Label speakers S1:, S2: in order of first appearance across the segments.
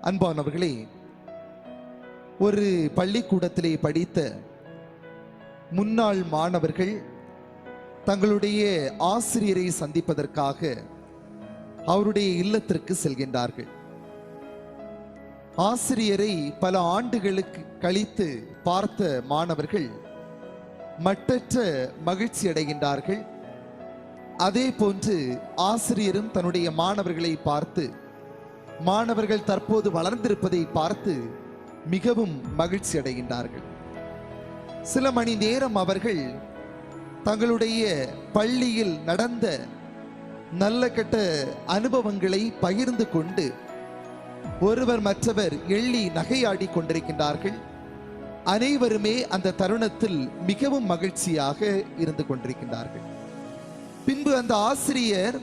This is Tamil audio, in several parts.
S1: அன்பானவர்களே, ஒரு பள்ளிக்கூடத்திலே படித்த முன்னாள் மாணவர்கள் தங்களுடைய ஆசிரியரை சந்திப்பதற்காக அவருடைய இல்லத்திற்கு செல்கின்றார்கள். ஆசிரியரை பல ஆண்டுகளுக்கு கழித்து பார்த்த மாணவர்கள் மட்டற்ற மகிழ்ச்சி அடைகின்றார்கள். அதே போன்று ஆசிரியரும் தன்னுடைய மாணவர்களை பார்த்து, மாணவர்கள் தற்போது வளர்ந்திருப்பதை பார்த்து மிகவும் மகிழ்ச்சி அடைகின்றார்கள். சில மணி நேரம் அவர்கள் தங்களுடைய பள்ளியில் நடந்த நல்ல கெட்ட அனுபவங்களை பகிர்ந்து கொண்டு ஒருவர் மற்றவர் எள்ளி நகையாடி கொண்டிருக்கின்றார்கள். அனைவருமே அந்த தருணத்தில் மிகவும் மகிழ்ச்சியாக இருந்து கொண்டிருக்கின்றார்கள். பின்பு அந்த ஆசிரியர்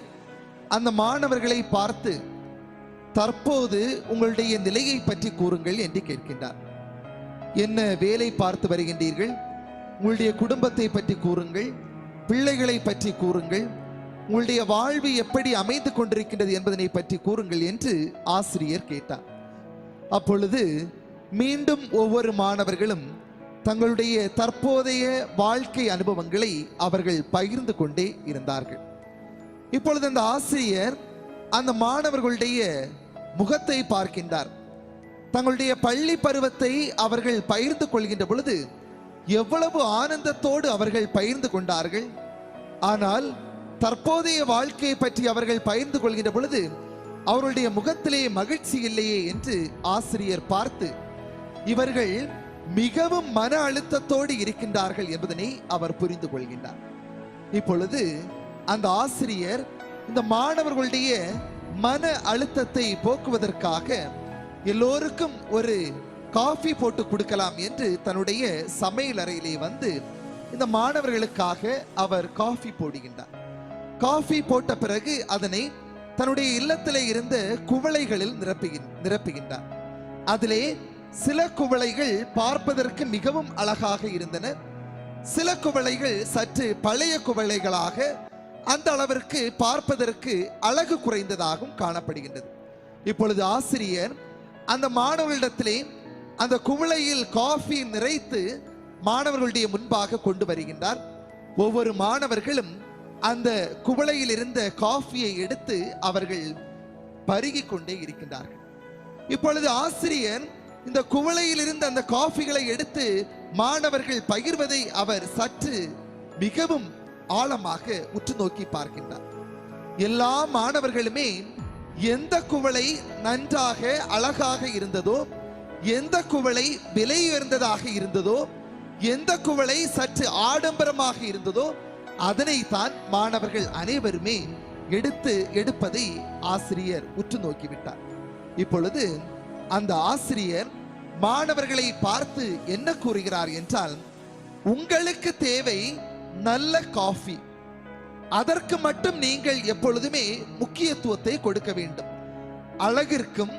S1: அந்த மாணவர்களை பார்த்து, தற்போது உங்களுடைய நிலையை பற்றி கூறுங்கள் என்று கேட்கின்றார். என்ன வேலை பார்த்து வருகின்றீர்கள்? உங்களுடைய குடும்பத்தை பற்றி கூறுங்கள், பிள்ளைகளை பற்றி கூறுங்கள், உங்களுடைய வாழ்வு எப்படி அமைந்து கொண்டிருக்கின்றது என்பதனை பற்றி கூறுங்கள் என்று ஆசிரியர் கேட்டார். அப்பொழுது மீண்டும் ஒவ்வொரு மாணவர்களும் தங்களுடைய தற்போதைய வாழ்க்கை அனுபவங்களை அவர்கள் பகிர்ந்து கொண்டே இருந்தார்கள். இப்பொழுது அந்த ஆசிரியர் அந்த மாணவர்களுடைய முகத்தை பார்க்கின்றார். தங்களுடைய பள்ளி பருவத்தை அவர்கள் பகிர்ந்து கொள்கின்ற பொழுது எவ்வளவு ஆனந்தத்தோடு அவர்கள் பகிர்ந்து கொண்டார்கள். ஆனால் தற்போதைய வாழ்க்கையை பற்றி அவர்கள் பகிர்ந்து கொள்கின்ற பொழுது அவருடைய முகத்திலே மகிழ்ச்சி இல்லையே என்று ஆசிரியர் பார்த்து, இவர்கள் மிகவும் மன அழுத்தத்தோடு இருக்கின்றார்கள் என்பதனை அவர் புரிந்து கொள்கின்றார். இப்பொழுது அந்த ஆசிரியர் இந்த மாணவர்களுடைய மன அழுத்தத்தை போக்குவதற்காக எல்லோருக்கும் ஒரு காஃபி போட்டு கொடுக்கலாம் என்று தன்னுடைய சமையல் அறையிலே வந்து இந்த மாணவர்களுக்காக அவர் காஃபி போடுகின்றார். காஃபி போட்ட பிறகு அதனை தன்னுடைய இல்லத்திலே இருந்த குவளைகளில் நிரப்புகின்றார். அதிலே சில குவளைகள் பார்ப்பதற்கு மிகவும் அழகாக இருந்தன. சில குவளைகள் சற்று பழைய குவளைகளாக, அந்த அளவிற்கு பார்ப்பதற்கு அழகு குறைந்ததாகவும் காணப்படுகின்றது. இப்பொழுது ஆசிரியர் அந்த மாணவர்களிடத்திலே அந்த குவளையில் காஃபி நிறைத்து மாணவர்களுடைய முன்பாக கொண்டு வருகின்றார். ஒவ்வொரு மாணவர்களும் அந்த குவளையில் இருந்த காஃபியை எடுத்து அவர்கள் பருகிக் கொண்டே இருக்கின்றார்கள். இப்பொழுது ஆசிரியர் இந்த குவளையில் இருந்த அந்த காஃபிகளை எடுத்து மாணவர்கள் பகிர்வதை அவர் சற்று மிகவும் ஆழமாக உற்று நோக்கி பார்க்கின்றார். எல்லா மாணவர்களுமே எந்த குவளை நன்றாக அழகாக இருந்ததோ, எந்த குவளை விலை உயர்ந்ததாக இருந்ததோ, எந்த குவளை சற்று ஆடம்பரமாக இருந்ததோ அதனைத்தான் மாணவர்கள் அனைவருமே எடுப்பதை ஆசிரியர் உற்று நோக்கிவிட்டார். இப்பொழுது அந்த ஆசிரியர் மாணவர்களை பார்த்து என்ன கூறுகிறார் என்றால், உங்களுக்கு தேவை நல்ல காஃபி, அதற்கு மட்டும் நீங்கள் எப்பொழுதுமே முக்கியத்துவத்தை கொடுக்க வேண்டும். அழகிற்கும்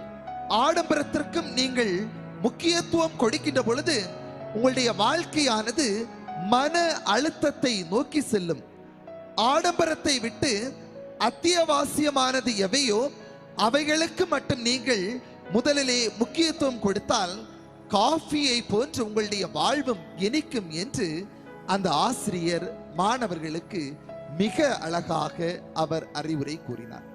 S1: ஆடம்பரத்திற்கும் நீங்கள் முக்கியத்துவம் கொடுக்கின்ற பொழுது உங்களுடைய வாழ்க்கையானது மன அழுத்தத்தை நோக்கி செல்லும். ஆடம்பரத்தை விட்டு அத்தியாவசியமானது எவையோ அவைகளுக்கு மட்டும் நீங்கள் முதலிலே முக்கியத்துவம் கொடுத்தால் காஃபியை போன்று உங்களுடைய வாழ்வும் இனிக்கும் என்று அந்த ஆசிரியர் மாணவர்களுக்கு மிக அழகாக அவர் அறிவுரை கூறினார்.